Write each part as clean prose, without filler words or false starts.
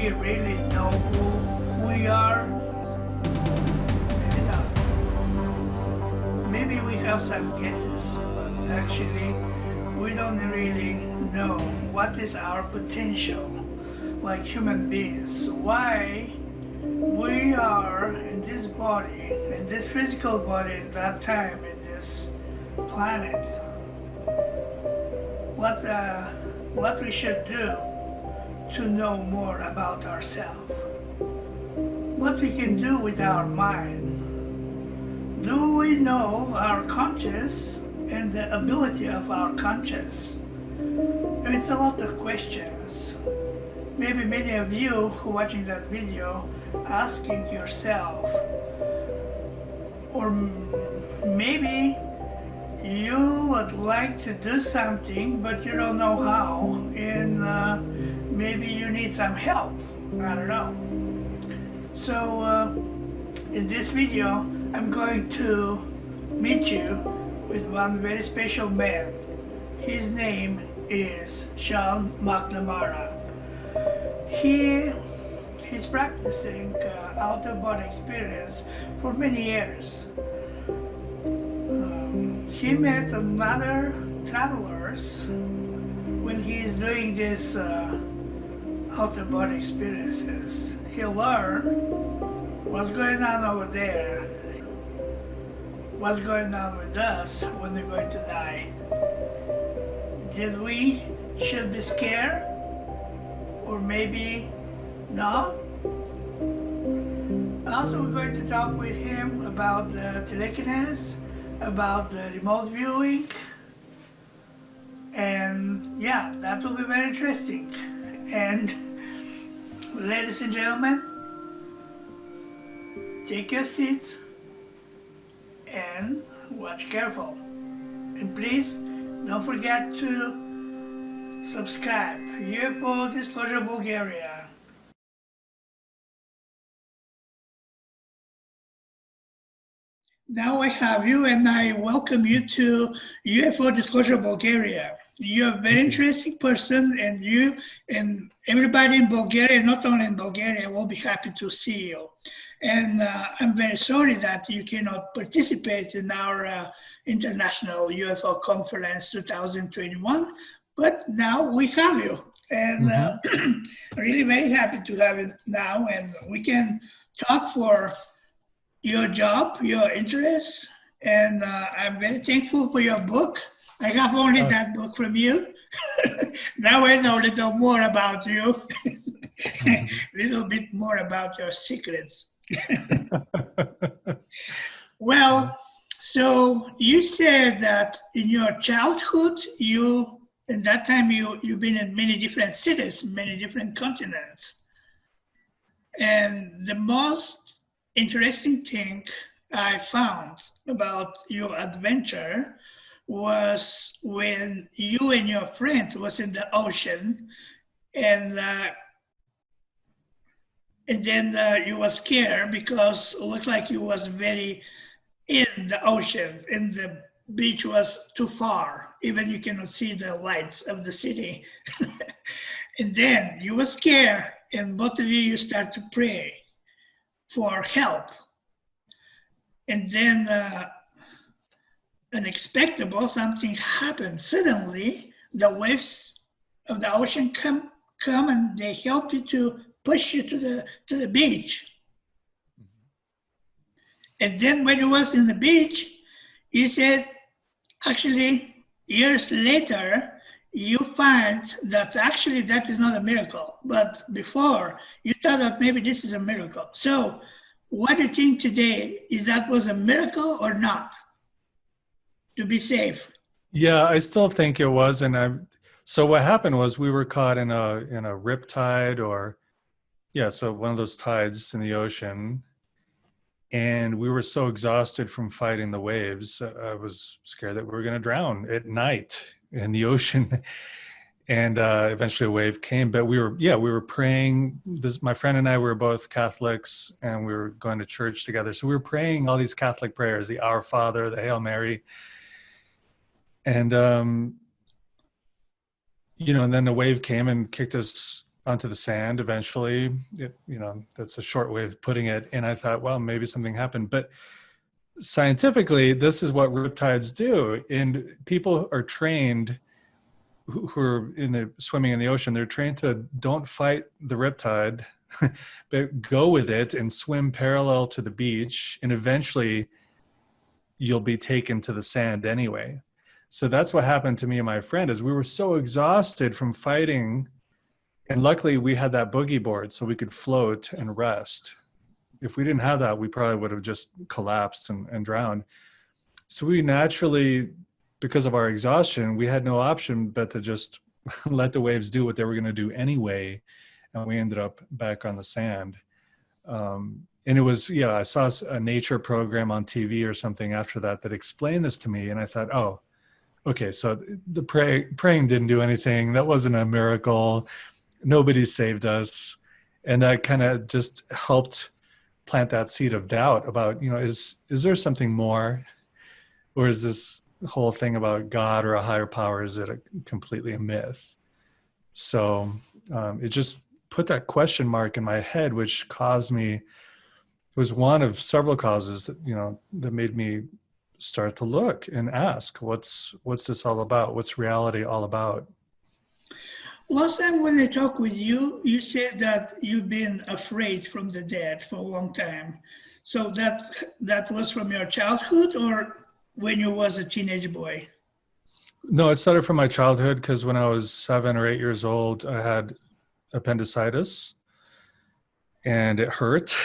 we really know who we are? Maybe not. Maybe we have some guesses, but actually we don't really know what is our potential like human beings. Why we are in this body, in this physical body, in that time, in this planet. What we should do to know more about ourselves. What we can do with our mind. Do we know our conscious and the ability of our conscious? It's a lot of questions. Maybe many of you who are watching that video asking yourself, or maybe you would like to do something but you don't know how, and maybe you need some help. I don't know. So in this video I'm going to meet you with one very special man. His name is Sean McNamara. He's practicing out-of-body experience for many years. He met another travelers when he is doing this out-of-body experiences. He learned what's going on over there, what's going on with us when we're going to die. Did we should be scared? Or maybe not? Also, we're going to talk with him about the telekinesis, about the remote viewing, and yeah, that will be very interesting. And ladies and gentlemen, take your seats and watch careful. And please don't forget to subscribe. UFO Disclosure Bulgaria. Now I have you, and I welcome you to UFO Disclosure Bulgaria. You're a very interesting person, and you and everybody in Bulgaria, not only in Bulgaria, will be happy to see you. And I'm very sorry that you cannot participate in our International UFO Conference 2021, but now we have you. And really very happy to have it now, and we can talk for your job, your interests, and I'm very thankful for your book. I have only that book from you. Now I know a little more about you, a little bit more about your secrets. Well, so you said that in your childhood, in that time you've been in many different cities, many different continents. And the most interesting thing I found about your adventure was when you and your friend was in the ocean, and then you was scared because it looks like you was very in the ocean, and the beach was too far. Even you cannot see the lights of the city. And then you were scared, and both of you start to pray for help. And then unexpectable, something happened. Suddenly, the waves of the ocean come and they help you to push you to the beach. And then when you was in the beach, you said, actually, years later, you find that actually that is not a miracle. But before, you thought that maybe this is a miracle. So what do you think today? Is that was a miracle or not? To be safe. Yeah, I still think it was. And so what happened was we were caught in a rip tide, so one of those tides in the ocean. And we were so exhausted from fighting the waves. I was scared that we were going to drown at night in the ocean. And eventually a wave came, but we were praying. My friend and I were both Catholics, and we were going to church together. So we were praying all these Catholic prayers, the Our Father, the Hail Mary. And, and then the wave came and kicked us onto the sand eventually. That's a short way of putting it. And I thought, well, maybe something happened. But scientifically, this is what riptides do. And people are trained who are swimming in the ocean. They're trained to don't fight the riptide, but go with it and swim parallel to the beach. And eventually you'll be taken to the sand anyway. So that's what happened to me and my friend, is we were so exhausted from fighting. And luckily we had that boogie board so we could float and rest. If we didn't have that, we probably would have just collapsed and drowned. So we naturally, because of our exhaustion, we had no option but to just let the waves do what they were going to do anyway. And we ended up back on the sand. And it was, I saw a nature program on TV or something after that explained this to me. And I thought, oh, okay, so the praying didn't do anything. That wasn't a miracle. Nobody saved us. And that kind of just helped plant that seed of doubt about, is there something more? Or is this whole thing about God or a higher power, is it completely a myth? So it just put that question mark in my head, which caused me, it was one of several causes that, that made me start to look and ask, what's this all about? What's reality all about? Last time when I talked with you, you said that you've been afraid from the dead for a long time. So that was from your childhood or when you was a teenage boy? No, it started from my childhood, because when I was 7 or 8 years old, I had appendicitis and it hurt.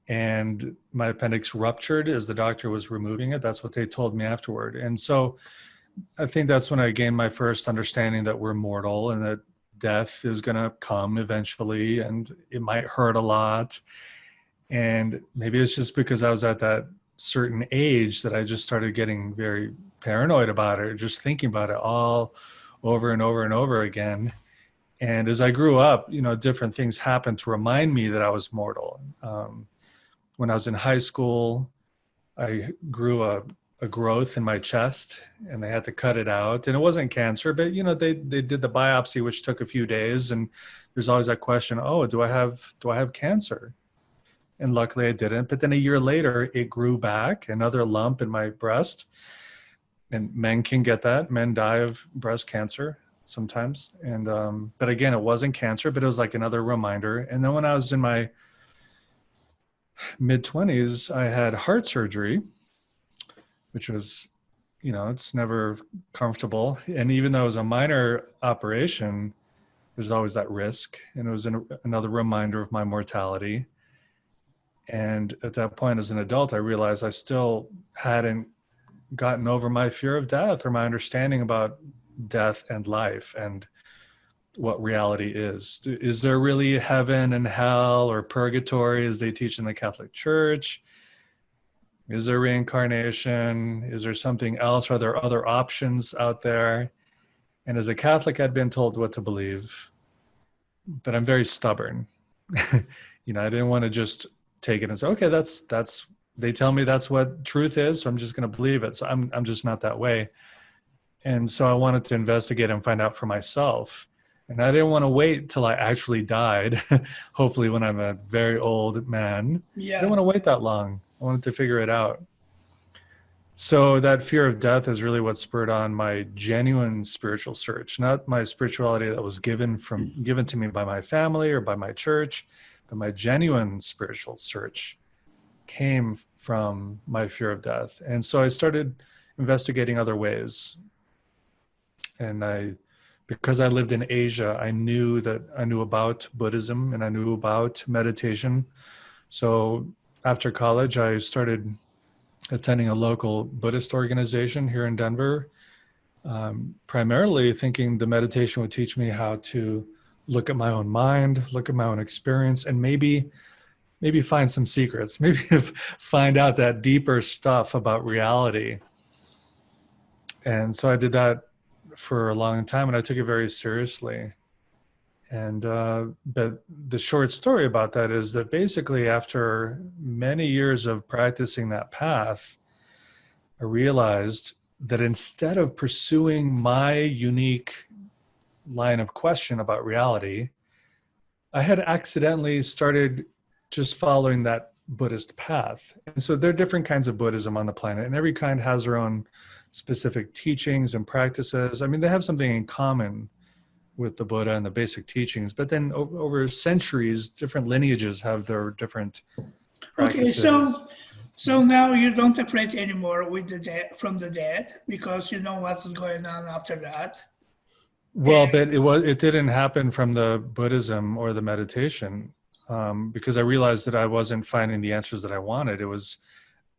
And my appendix ruptured as the doctor was removing it. That's what they told me afterward. And so I think that's when I gained my first understanding that we're mortal and that death is going to come eventually and it might hurt a lot. And maybe it's just because I was at that certain age that I just started getting very paranoid about it, or just thinking about it all over and over and over again. And as I grew up, different things happened to remind me that I was mortal. When I was in high school, I grew a growth in my chest and they had to cut it out, and it wasn't cancer, but they did the biopsy, which took a few days. And there's always that question, oh, do I have cancer? And luckily I didn't. But then a year later, it grew back, another lump in my breast. And men can get that. Men die of breast cancer sometimes. And, but again, it wasn't cancer, but it was like another reminder. And then when I was in my mid-20s, I had heart surgery, which was, it's never comfortable. And even though it was a minor operation, there's always that risk. And it was another reminder of my mortality. And at that point, as an adult, I realized I still hadn't gotten over my fear of death, or my understanding about death and life and what reality is. Is there really heaven and hell or purgatory as they teach in the Catholic Church? Is there reincarnation? Is there something else? Are there other options out there? And as a Catholic, I'd been told what to believe, but I'm very stubborn. I didn't want to just take it and say, okay, that's they tell me that's what truth is, so I'm just going to believe it. So I'm just not that way. And so I wanted to investigate and find out for myself. And I didn't want to wait till I actually died, hopefully when I'm a very old man. Yeah. I didn't want to wait that long. I wanted to figure it out. So that fear of death is really what spurred on my genuine spiritual search, not my spirituality that was given to me by my family or by my church, but my genuine spiritual search came from my fear of death. And so I started investigating other ways. And because I lived in Asia, I knew about Buddhism and I knew about meditation. So after college, I started attending a local Buddhist organization here in Denver, primarily thinking the meditation would teach me how to look at my own mind, look at my own experience, and maybe find some secrets, maybe find out that deeper stuff about reality. And so I did that for a long time, and I took it very seriously. And but the short story about that is that basically after many years of practicing that path, I realized that instead of pursuing my unique line of question about reality, I had accidentally started just following that Buddhist path. And so there are different kinds of Buddhism on the planet, and every kind has their own specific teachings and practices. I mean, they have something in common with the Buddha and the basic teachings, but then over centuries, different lineages have their different Okay, practices. so now you don't afraid anymore with the dead from the dead because you know what's going on after that. Well, but it didn't happen from the Buddhism or the meditation, because I realized that I wasn't finding the answers that I wanted. It was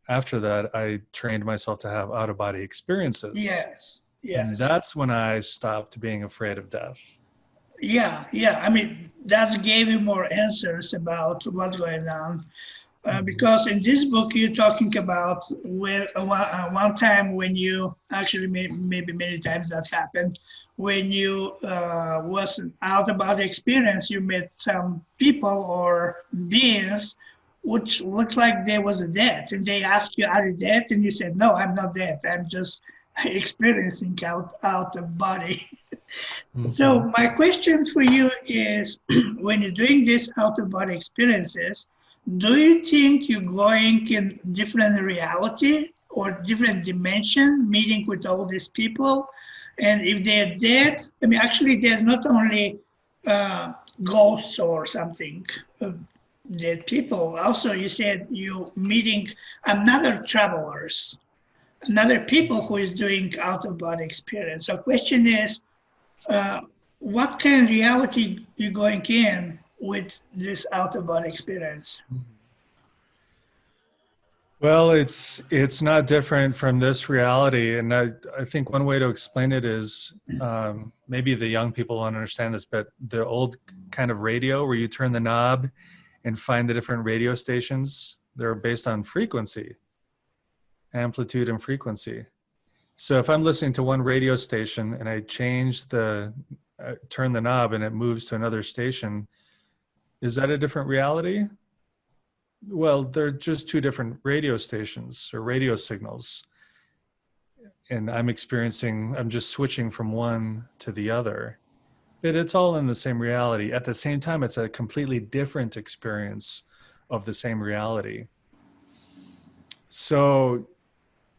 after that I trained myself to have out of body experiences, Yes, and yes. that's when I stopped being afraid of death. Yeah, yeah. I mean, that gave you more answers about what's going on. Mhm. Because in this book, you're talking about when one time when you actually maybe many times that happened when you was an out of body experience. You met some people or beings which looks like they was dead, and they asked you, "Are you dead?" And you said, "No, I'm not dead. I'm just experiencing out of body." So Mhm. my question for you is, when you're doing these out-of-body experiences, do you think you're going in different reality or different dimension, meeting with all these people? And if they're dead, I mean, actually, they're not only uh, ghosts or something, dead people. Also, you said you meeting another travelers, another people who is doing out-of-body experience. So question is, uh, what kind of reality you going in with this out of body experience? Well, it's not different from this reality, and I think one way to explain it is, maybe the young people won't understand this, but the old kind of radio where you turn the knob and find the different radio stations, they're based on frequency, amplitude, and frequency. So if I'm listening to one radio station and I change turn the knob and it moves to another station, is that a different reality? Well, they're just two different radio stations or radio signals. And I'm just switching from one to the other. But it's all in the same reality. At the same time, it's a completely different experience of the same reality. So,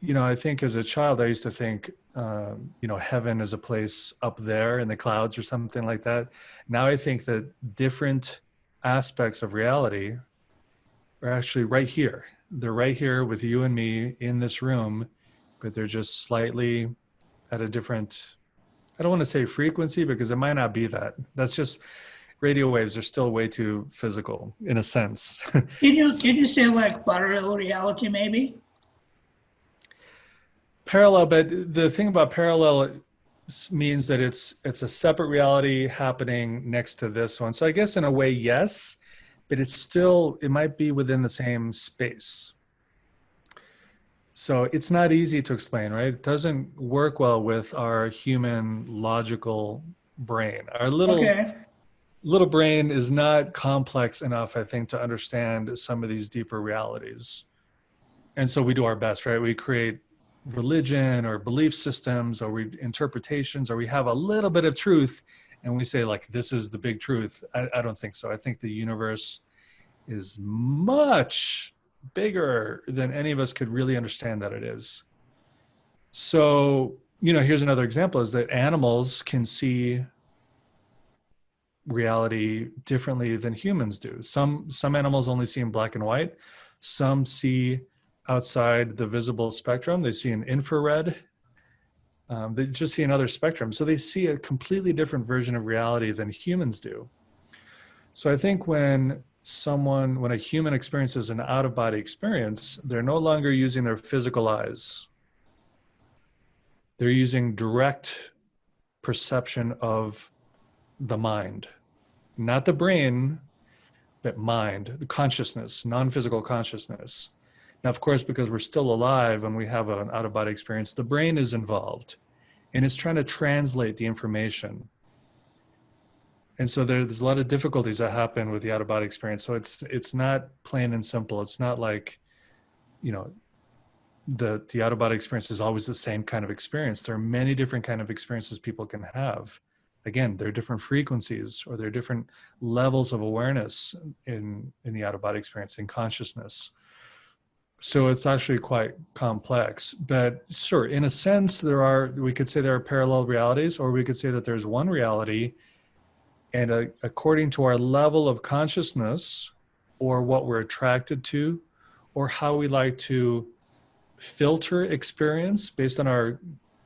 I think as a child, I used to think, heaven is a place up there in the clouds or something like that. Now I think that different aspects of reality are actually right here. They're right here with you and me in this room, but they're just slightly at a different, I don't want to say frequency because it might not be that. That's just radio waves are still way too physical in a sense. Can you say like parallel reality maybe? Parallel, but the thing about parallel means that it's a separate reality happening next to this one. So I guess in a way, yes, but it might be within the same space. So it's not easy to explain, right? It doesn't work well with our human logical brain. Our Okay. little brain is not complex enough, I think, to understand some of these deeper realities. And so we do our best, right? We create religion or belief systems or interpretations, or we have a little bit of truth and we say like, this is the big truth. I don't think so. I think the universe is much bigger than any of us could really understand that it is. So, here's another example is that animals can see reality differently than humans do. Some animals only see in black and white. Some see outside the visible spectrum. They see in infrared. They just see another spectrum. So they see a completely different version of reality than humans do. So I think when a human experiences an out of body experience, they're no longer using their physical eyes. They're using direct perception of the mind, not the brain, but mind, the consciousness, non-physical consciousness. Now, of course, because we're still alive when we have an out of body experience, the brain is involved and it's trying to translate the information. And so there's a lot of difficulties that happen with the out of body experience. So it's not plain and simple. It's not like, you know, the out of body experience is always the same kind of experience. There are many different kind of experiences people can have. again, there are different frequencies or there are different levels of awareness in the out-of-body experience, in consciousness. So it's actually quite complex. But sure, in a sense, we could say there are parallel realities, or we could say that there's one reality, and according to our level of consciousness, or what we're attracted to, or how we like to filter experience based on our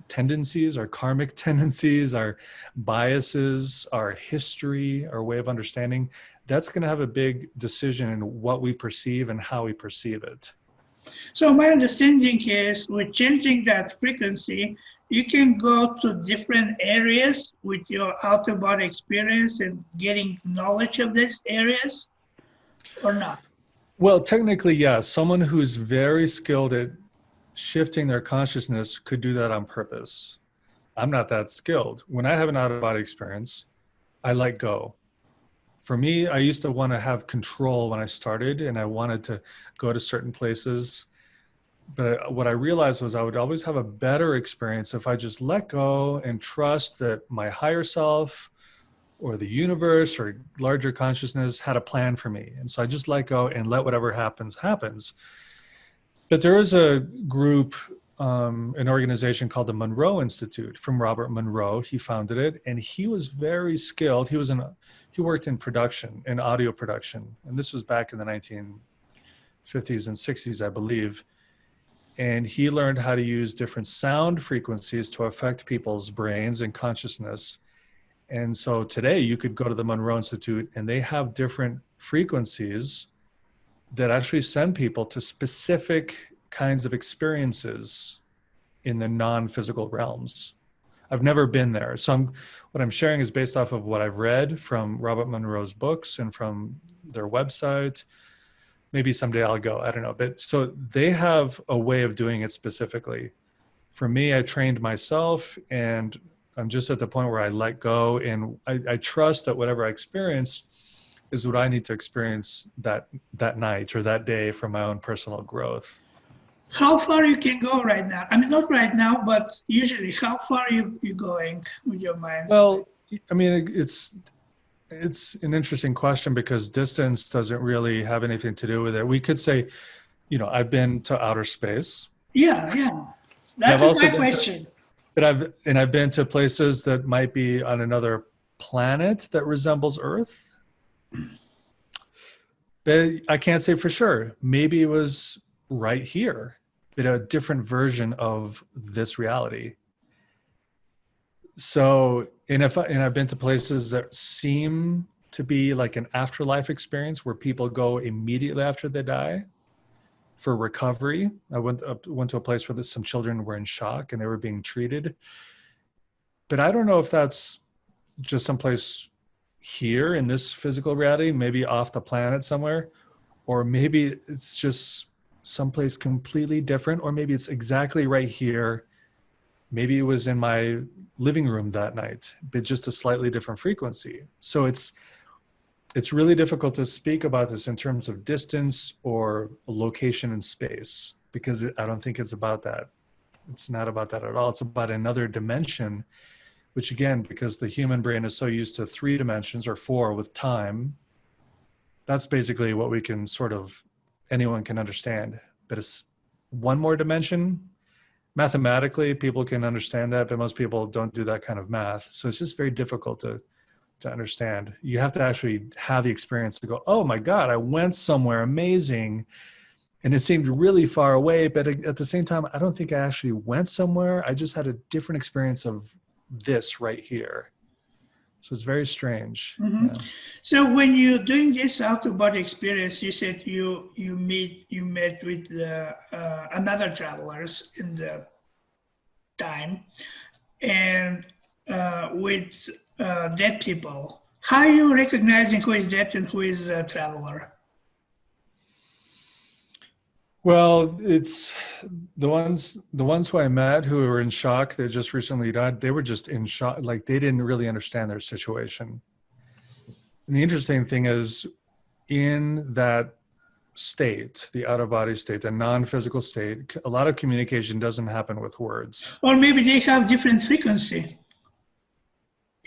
tendencies, our karmic tendencies, our biases, our history, our way of understanding, that's going to have a big decision in what we perceive and how we perceive it. So my understanding is with changing that frequency, you can go to different areas with your out-of-body experience and getting knowledge of these areas, or not? Well, technically, yes. Someone who's very skilled at shifting their consciousness could do that on purpose. I'm not that skilled. When I have an out-of-body experience, I let go. For me, I used to want to have control when I started, and I wanted to go to certain places. But what I realized was I would always have a better experience if I just let go and trust that my higher self or the universe or larger consciousness had a plan for me. And so I just let go and let whatever happens, happens. But there is a group, an organization called the Monroe Institute from Robert Monroe. He founded it, and he was very skilled. He worked in production, in audio production. And this was back in the 1950s and 60s, I believe. And he learned how to use different sound frequencies to affect people's brains and consciousness. And so today you could go to the Monroe Institute and they have different frequencies that actually send people to specific kinds of experiences in the non-physical realms. I've never been there. So what I'm sharing is based off of what I've read from Robert Monroe's books and from their website. Maybe someday I'll go, I don't know. But so they have a way of doing it specifically. For me, I trained myself, and I'm just at the point where I let go, and I trust that whatever I experience is what I need to experience that night or that day for my own personal growth. How far you can go right now? I mean, not right now, but usually, how far you going with your mind? Well, I mean, it's an interesting question because distance doesn't really have anything to do with it. We could say, I've been to outer space. Yeah. That's my question. But I've been to places that might be on another planet that resembles Earth. But I can't say for sure. Maybe it was right here, but a different version of this reality. So, and I've been to places that seem to be like an afterlife experience where people go immediately after they die for recovery. I went to a place where some children were in shock and they were being treated. But I don't know if that's just someplace here in this physical reality, maybe off the planet somewhere, or maybe it's just someplace completely different, or maybe it's exactly right here. Maybe it was in my living room that night, but just a slightly different frequency. So it's really difficult to speak about this in terms of distance or location in space, because I don't think it's about that. It's not about that at all. It's about another dimension, which again, because the human brain is so used to 3 dimensions or 4 with time, that's basically what we can anyone can understand. But it's one more dimension. Mathematically, people can understand that, but most people don't do that kind of math. So it's just very difficult to understand. You have to actually have the experience to go, oh my God, I went somewhere amazing. And it seemed really far away, but at the same time, I don't think I actually went somewhere. I just had a different experience of this right here. So it's very strange. Mm-hmm. Yeah. So when you're doing this out-of-body experience, you said you met with another travelers in the time, and with dead people. How are you recognizing who is dead and who is a traveler? Well, it's the ones who I met who were in shock. They just recently died. They were just in shock. Like they didn't really understand their situation. And the interesting thing is in that state, the out-of-body state, the non-physical state, a lot of communication doesn't happen with words. Or maybe they have different frequency.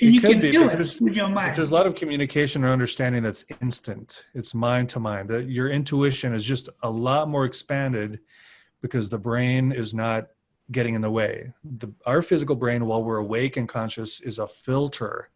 And It you could can be, feel it with your but there's mind. a lot of communication or understanding that's instant. It's mind to mind. That your intuition is just a lot more expanded because the brain is not getting in the way. Our physical brain, while we're awake and conscious, is a filter.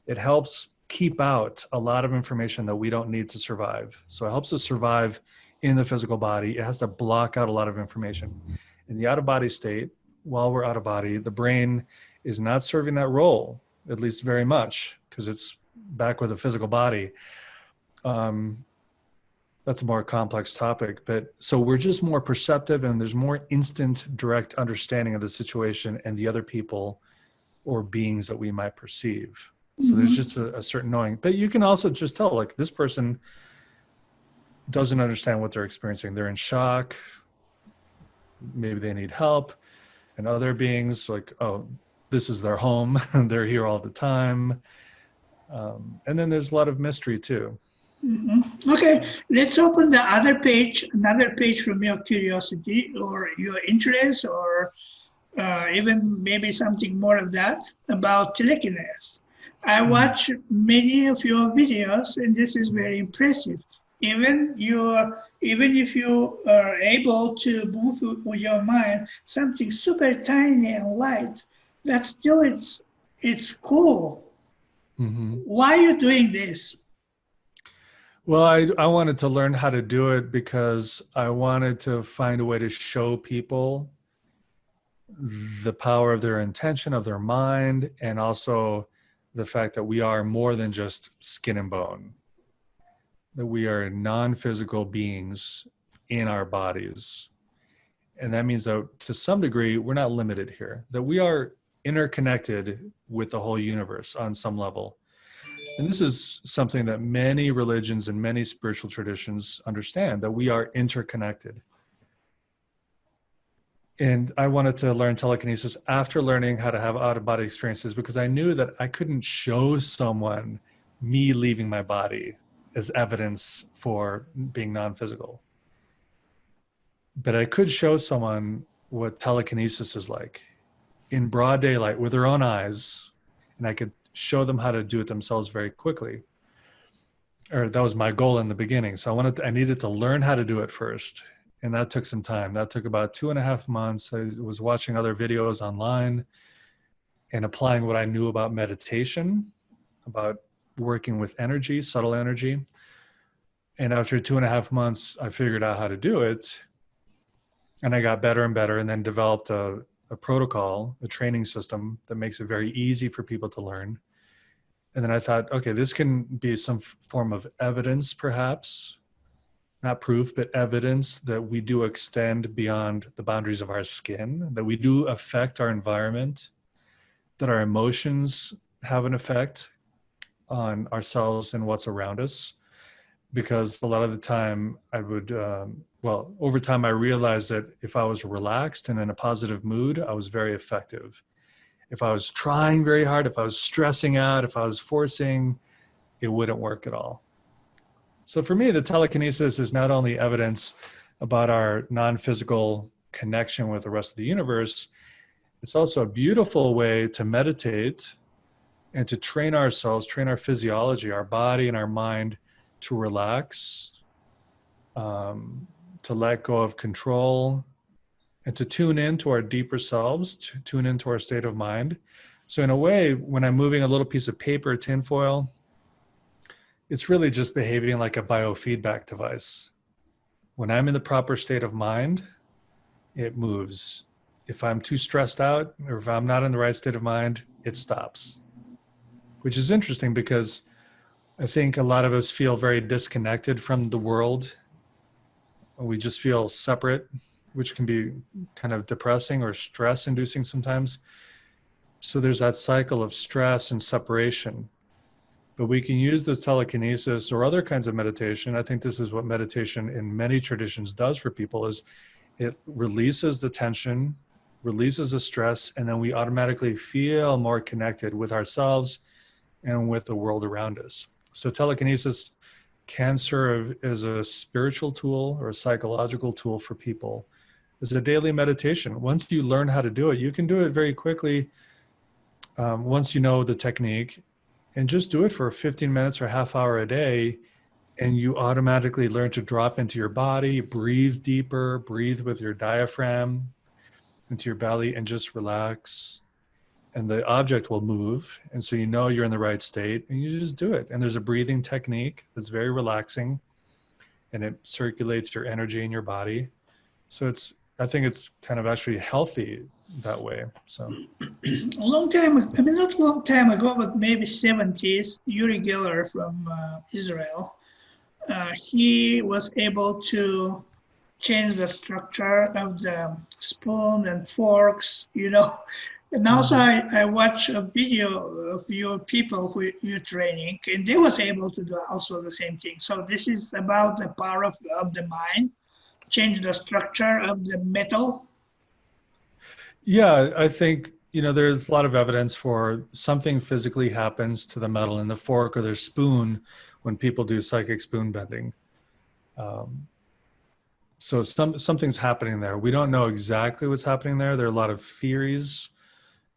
It helps keep out a lot of information that we don't need to survive. So it helps us survive in the physical body. It has to block out a lot of information. In the out of body state, while we're out of body, the brain is not serving that role, at least very much, because it's back with the physical body. That's a more complex topic, but so we're just more perceptive and there's more instant direct understanding of the situation and the other people or beings that we might perceive. So there's just a certain knowing, but you can also just tell, like, this person doesn't understand what they're experiencing. They're in shock. Maybe they need help. And other beings, like, oh, this is their home. They're here all the time. And then there's a lot of mystery too. Okay, let's open the other page, another page from your curiosity or your interest, or even maybe something more of that about telekinesis. I watch many of your videos, and this is very impressive. Even if you are able to move with your mind something super tiny and light, that still it's cool. Why are you doing this? Well, I wanted to learn how to do it because I wanted to find a way to show people the power of their intention, of their mind, and also the fact that we are more than just skin and bone, that we are non-physical beings in our bodies. And that means that to some degree, we're not limited here, that we are interconnected with the whole universe on some level. And this is something that many religions and many spiritual traditions understand, that we are interconnected. And I wanted to learn telekinesis after learning how to have out-of-body experiences because I knew that I couldn't show someone me leaving my body as evidence for being non-physical. But I could show someone what telekinesis is like in broad daylight with their own eyes, and I could show them how to do it themselves very quickly. Or that was my goal in the beginning. So I needed to learn how to do it first. And that took some time. That took about 2.5 months. I was watching other videos online and applying what I knew about meditation, about working with energy, subtle energy. And after 2.5 months, I figured out how to do it. And I got better and better, and then developed a protocol, a training system that makes it very easy for people to learn. And then I thought, okay, this can be some form of evidence, perhaps, not proof, but evidence that we do extend beyond the boundaries of our skin, that we do affect our environment, that our emotions have an effect on ourselves and what's around us. Because a lot of the time I would, over time I realized that if I was relaxed and in a positive mood, I was very effective. If I was trying very hard, if I was stressing out, if I was forcing, it wouldn't work at all. So for me, the telekinesis is not only evidence about our non-physical connection with the rest of the universe, it's also a beautiful way to meditate and to train ourselves, train our physiology, our body and our mind to relax, to let go of control, and to tune into our deeper selves, to tune into our state of mind. So in a way, when I'm moving a little piece of paper, tinfoil, it's really just behaving like a biofeedback device. When I'm in the proper state of mind, it moves. If I'm too stressed out, or if I'm not in the right state of mind, it stops. Which is interesting because I think a lot of us feel very disconnected from the world. We just feel separate, which can be kind of depressing or stress-inducing sometimes. So there's that cycle of stress and separation. But we can use this telekinesis or other kinds of meditation. I think this is what meditation in many traditions does for people, is it releases the tension, releases the stress, and then we automatically feel more connected with ourselves and with the world around us. So telekinesis can serve as a spiritual tool or a psychological tool for people as a daily meditation. Once you learn how to do it, you can do it very quickly. once you know the technique, and just do it for 15 minutes or a half hour a day, and you automatically learn to drop into your body, breathe deeper, breathe with your diaphragm into your belly, and just relax. And the object will move. And so you know you're in the right state, and you just do it. And there's a breathing technique that's very relaxing, and it circulates your energy in your body. So I think it's kind of actually healthy that way. So A long time, I mean, not a long time ago, but maybe 70s, Uri Geller from Israel, he was able to change the structure of the spoon and forks, you know. And also I watch a video of your people who you're training, and they was able to do also the same thing. So this is about the power of the mind, change the structure of the metal. yeah, I think, there's a lot of evidence for something physically happens to the metal in the fork or their spoon when people do psychic spoon bending. So something's happening there. We don't know exactly what's happening there. There are a lot of theories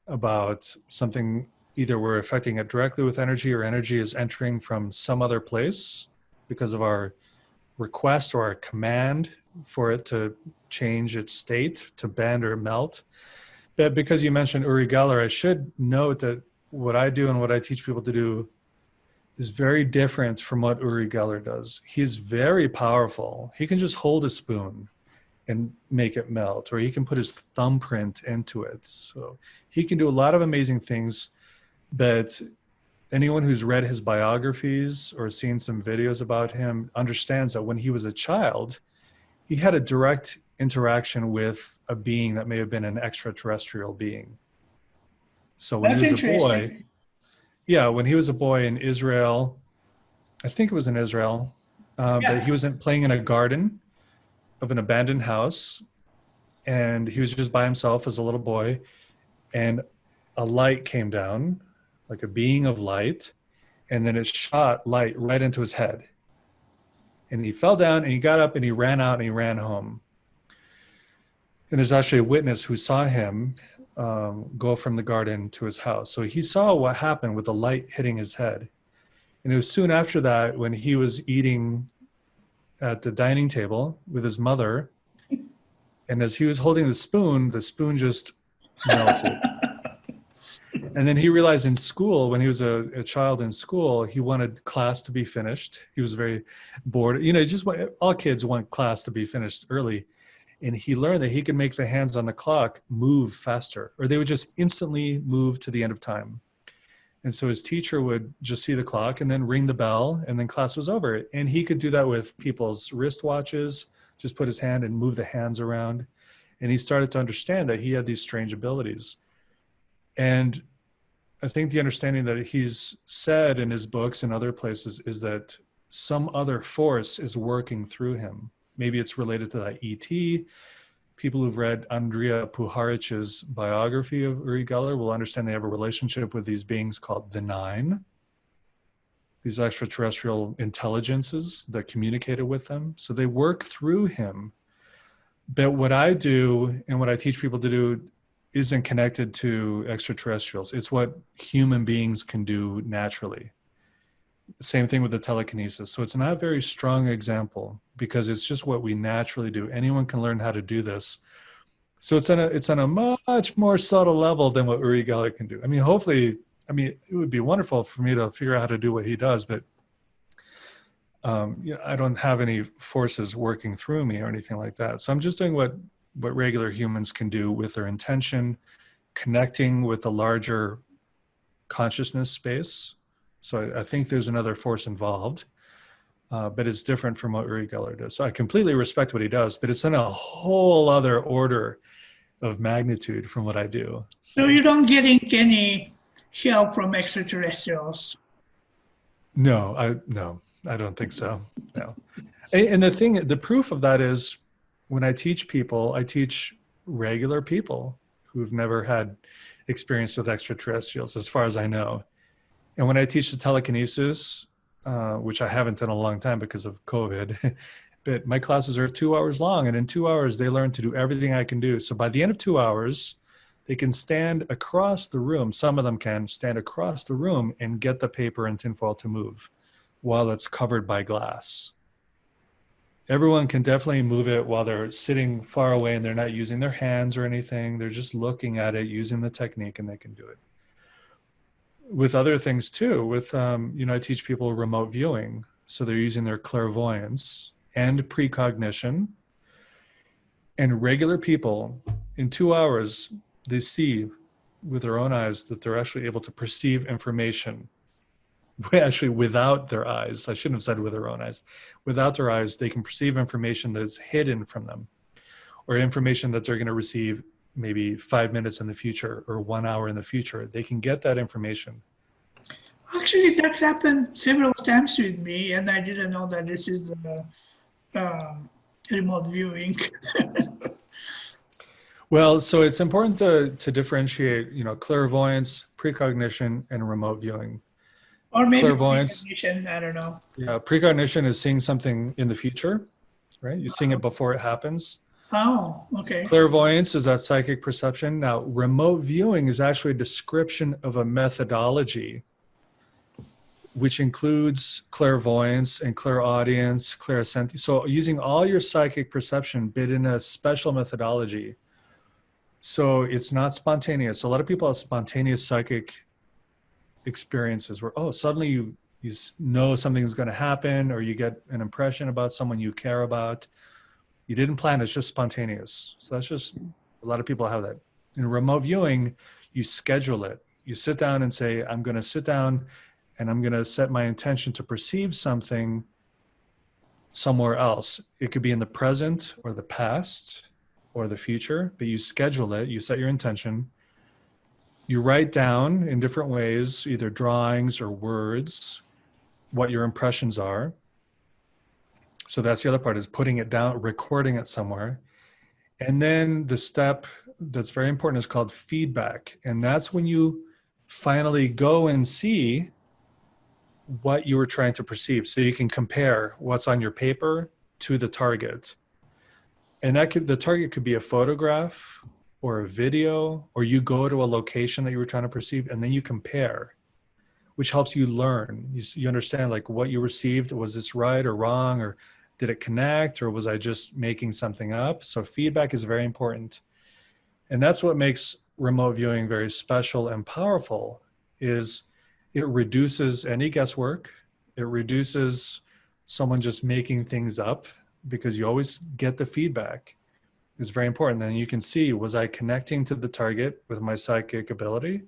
about something, either we're affecting it directly with energy, or energy is entering from some other place because of our request or our command for it to change its state, to bend or melt. But because you mentioned Uri Geller, I should note that what I do and what I teach people to do is very different from what Uri Geller does. He's very powerful. He can just hold a spoon and make it melt, or he can put his thumbprint into it. So he can do a lot of amazing things. But anyone who's read his biographies or seen some videos about him understands that when he was a child, he had a direct interaction with a being that may have been an extraterrestrial being. So when That's he was a boy, interesting. when he was a boy in Israel, I think it was in Israel, but he was playing in a garden of an abandoned house, and he was just by himself as a little boy, and a light came down, like a being of light, and then it shot light right into his head. And he fell down, and he got up, and he ran out, and he ran home. And there's actually a witness who saw him go from the garden to his house. So he saw what happened with the light hitting his head. And it was soon after that, when he was eating at the dining table with his mother, and as he was holding the spoon just melted. And then he realized in school, when he was a child in school, he wanted class to be finished. He was very bored. All kids want class to be finished early. And he learned that he could make the hands on the clock move faster, or they would just instantly move to the end of time. And so his teacher would just see the clock and then ring the bell, and then class was over. And he could do that with people's wristwatches, just put his hand and move the hands around. And he started to understand that he had these strange abilities. And I think the understanding that he's said in his books and other places is that some other force is working through him. Maybe it's related to that ET. People who've read Andrea Puharich's biography of Uri Geller will understand they have a relationship with these beings called the Nine, these extraterrestrial intelligences that communicated with them. So they work through him. But what I do and what I teach people to do isn't connected to extraterrestrials. It's what human beings can do naturally. Same thing with the telekinesis. So it's not a very strong example because it's just what we naturally do. Anyone can learn how to do this. So it's on a much more subtle level than what Uri Geller can do. I mean, hopefully, it would be wonderful for me to figure out how to do what he does, but I don't have any forces working through me or anything like that. So I'm just doing what regular humans can do with their intention, connecting with the larger consciousness space. So I think there's another force involved, but it's different from what Uri Geller does. So I completely respect what he does, but it's in a whole other order of magnitude from what I do. So you don't getting any help from extraterrestrials? No, I don't think so. No. And the proof of that is when I teach people, I teach regular people who've never had experience with extraterrestrials, as far as I know. And when I teach the telekinesis, which I haven't done in a long time because of COVID, but my classes are 2 hours long. And in 2 hours, they learn to do everything I can do. So by the end of 2 hours, they can stand across the room. Some of them can stand across the room and get the paper and tinfoil to move while it's covered by glass. Everyone can definitely move it while they're sitting far away and they're not using their hands or anything. They're just looking at it, using the technique, and they can do it. With other things too, with, I teach people remote viewing. So they're using their clairvoyance and precognition. And regular people, in 2 hours, they see with their own eyes that they're actually able to perceive information. Actually, without their eyes, I shouldn't have said with their own eyes. Without their eyes, they can perceive information that's hidden from them, or information that they're going to receive maybe 5 minutes in the future or 1 hour in the future. They can get that information. Actually, that happened several times with me, and I didn't know that this is remote viewing. Well, so it's important to differentiate, clairvoyance, precognition, and remote viewing. Or maybe Clairvoyance, precognition, I don't know. yeah, precognition is seeing something in the future, right? You're seeing it before it happens. Oh, okay. Clairvoyance is that psychic perception. Now, remote viewing is actually a description of a methodology, which includes clairvoyance and clairaudience, clairsentience. So using all your psychic perception, but in a special methodology. So it's not spontaneous. So a lot of people have spontaneous psychic experiences where, suddenly you know something's going to happen, or you get an impression about someone you care about. You didn't plan, it's just spontaneous. So that's just, a lot of people have that. In remote viewing, you schedule it. You sit down and say, I'm going to sit down and I'm going to set my intention to perceive something somewhere else. It could be in the present or the past or the future, but you schedule it, you set your intention, you write down in different ways, either drawings or words, what your impressions are. So that's the other part, is putting it down, recording it somewhere. And then the step that's very important is called feedback. And that's when you finally go and see what you were trying to perceive. So you can compare what's on your paper to the target. And the target could be a photograph or a video, or you go to a location that you were trying to perceive, and then you compare, which helps you learn. You understand, like, what you received, was this right or wrong, or did it connect, or was I just making something up? So feedback is very important. And that's what makes remote viewing very special and powerful, is it reduces any guesswork. It reduces someone just making things up, because you always get the feedback. It's very important. Then you can see, was I connecting to the target with my psychic ability,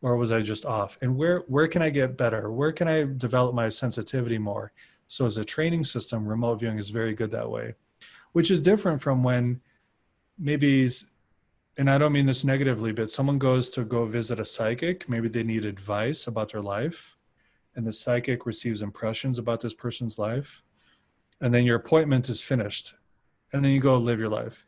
or was I just off? And where can I get better? Where can I develop my sensitivity more? So as a training system, remote viewing is very good that way, which is different from when maybe, and I don't mean this negatively, but someone goes to go visit a psychic. Maybe they need advice about their life, and the psychic receives impressions about this person's life. And then your appointment is finished, and then you go live your life.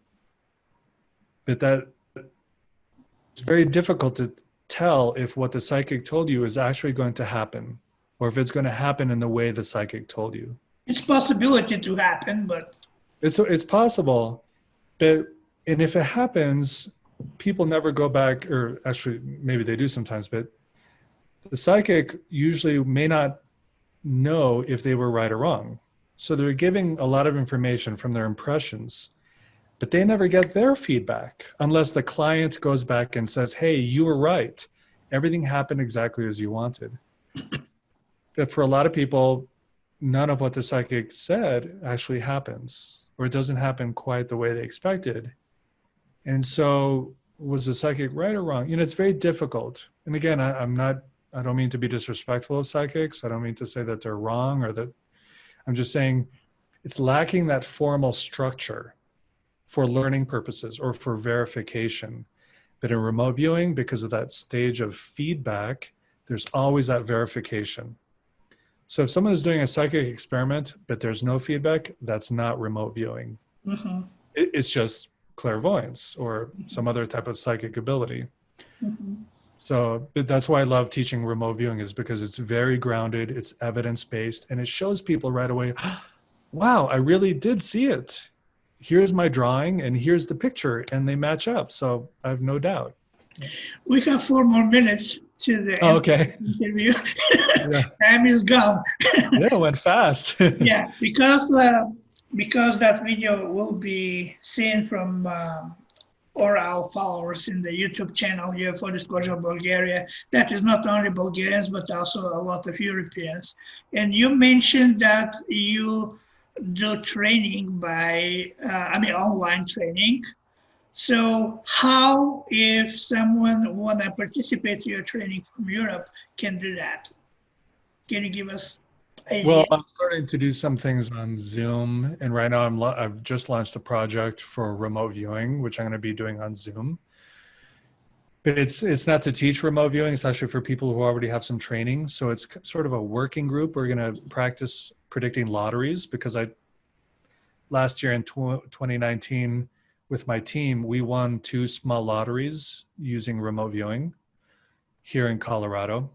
But it's very difficult to tell if what the psychic told you is actually going to happen, or if it's going to happen in the way the psychic told you. It's a possibility to happen, but it's possible. And if it happens, people never go back, or actually maybe they do sometimes, but the psychic usually may not know if they were right or wrong. So they're giving a lot of information from their impressions, but they never get their feedback unless the client goes back and says, hey, you were right. Everything happened exactly as you wanted. But for a lot of people, none of what the psychic said actually happens, or it doesn't happen quite the way they expected. And so was the psychic right or wrong? It's very difficult. And again, I don't mean to be disrespectful of psychics. I don't mean to say that they're wrong, or that. I'm just saying it's lacking that formal structure for learning purposes or for verification. But in remote viewing, because of that stage of feedback, there's always that verification. So if someone is doing a psychic experiment, but there's no feedback, that's not remote viewing. mm-hmm. It's just clairvoyance or some other type of psychic ability. Mm-hmm. So that's why I love teaching remote viewing, is because it's very grounded, it's evidence-based, and it shows people right away, wow, I really did see it. Here's my drawing and here's the picture, and they match up. So I have no doubt. We have 4 more minutes to the Oh, end okay. of the interview. Yeah. Time is gone. Yeah, it went fast. Yeah, because that video will be seen from all our followers in the YouTube channel here for Disclosure Bulgaria. That is not only Bulgarians, but also a lot of Europeans. And you mentioned that you do training by, online training. So how, if someone want to participate in your training from Europe, can do that? Can you give us Well, idea? I'm starting to do some things on Zoom, and right now I've just launched a project for remote viewing, which I'm going to be doing on Zoom. But it's not to teach remote viewing; it's actually for people who already have some training. So it's sort of a working group. We're going to practice predicting lotteries because last year in 2019 with my team, we won 2 small lotteries using remote viewing here in Colorado.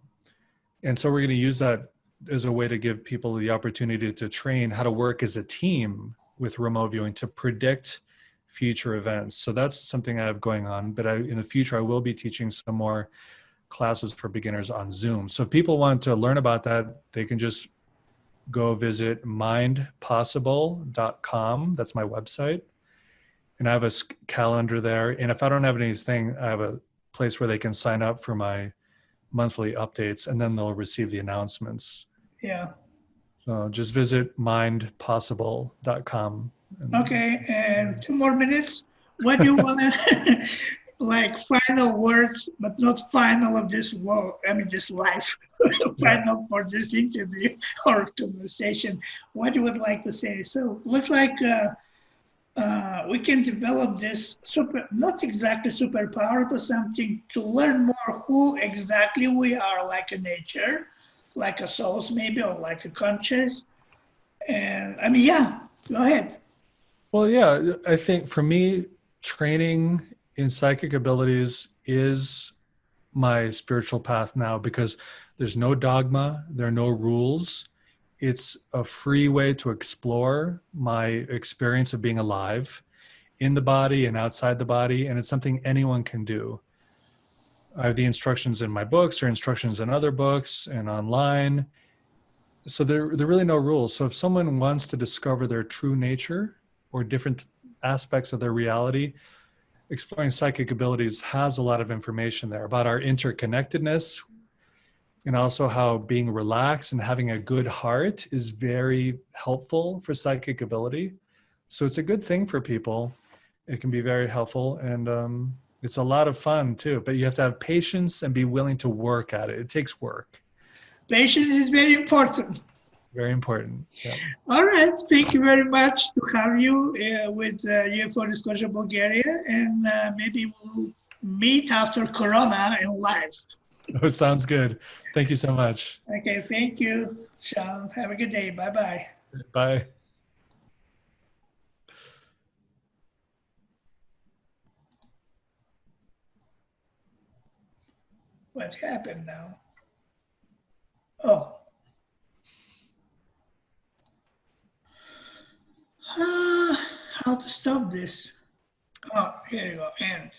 And so we're going to use that as a way to give people the opportunity to train how to work as a team with remote viewing to predict future events. So that's something I have going on. But in the future, I will be teaching some more classes for beginners on Zoom. So if people want to learn about that, they can just go visit mindpossible.com. That's my website. And I have a calendar there. And if I don't have anything, I have a place where they can sign up for my monthly updates, and then they'll receive the announcements. Yeah. So just visit mindpossible.com. Okay, and 2 more minutes. What do you want to, like, final words, but not final of this world, this life, final for this interview or conversation. What you would like to say? So looks like we can develop this not exactly superpower, but something to learn more who exactly we are, like a nature, like a souls maybe, or like a conscious. And yeah, go ahead. Well, yeah, I think for me, training in psychic abilities is my spiritual path now because there's no dogma, there are no rules. It's a free way to explore my experience of being alive in the body and outside the body. And it's something anyone can do. I have the instructions in my books or instructions in other books and online. So there are really no rules. So if someone wants to discover their true nature or different aspects of their reality, exploring psychic abilities has a lot of information there about our interconnectedness and also how being relaxed and having a good heart is very helpful for psychic ability. So it's a good thing for people. It can be very helpful, and it's a lot of fun too, but you have to have patience and be willing to work at it. It takes work. Patience is very important. Very important. Yeah. All right. Thank you very much to have you with UFO Disclosure Bulgaria, and maybe we'll meet after Corona in live. Oh, sounds good. Thank you so much. Okay. Thank you, Sean. Have a good day. Bye-bye. Bye. What happened now? Oh. How to stop this? Oh, here you go. End.